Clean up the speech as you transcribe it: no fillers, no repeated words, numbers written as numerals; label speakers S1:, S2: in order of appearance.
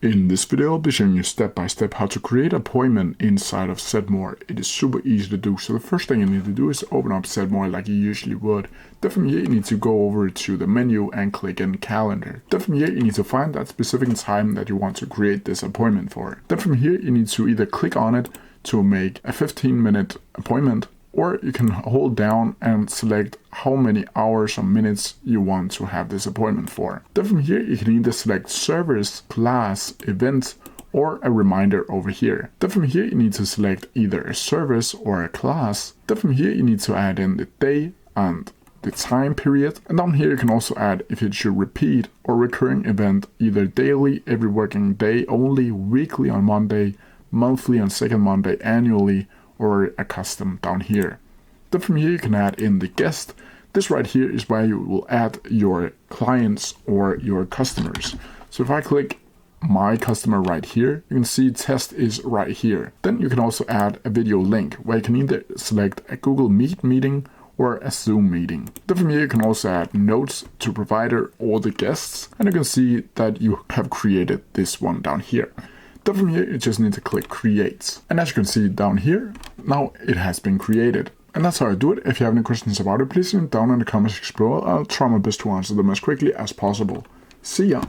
S1: In this video, I'll be showing you step by step how to create an appointment inside of SetMore. It is super easy to do. So the first thing you need to do is open up SetMore like you usually would. Then from here, you need to go over to the menu and click in calendar. Then from here, you need to find that specific time that you want to create this appointment for. Then from here, you need to either click on it to make a 15-minute appointment, or you can hold down and select how many hours or minutes you want to have this appointment for. Then from here, you can either select service, class, event, or a reminder over here. Then from here, you need to select either a service or a class. Then from here, you need to add in the day and the time period. And down here, you can also add if it should repeat or recurring event, either daily, every working day only, weekly on Monday, monthly on second Monday, annually, or a custom down here. Then from here you can add in the guest. This right here is where you will add your clients or your customers. So if I click my customer right here, you can see test is right here. Then you can also add a video link where you can either select a Google Meet meeting or a Zoom meeting. Then from here you can also add notes to provider or the guests, and you can see that you have created this one down here. Then from here, you just need to click create. And as you can see down here, now it has been created. And that's how I do it. If you have any questions about it, please leave them down in the comments below. I'll try my best to answer them as quickly as possible. See ya!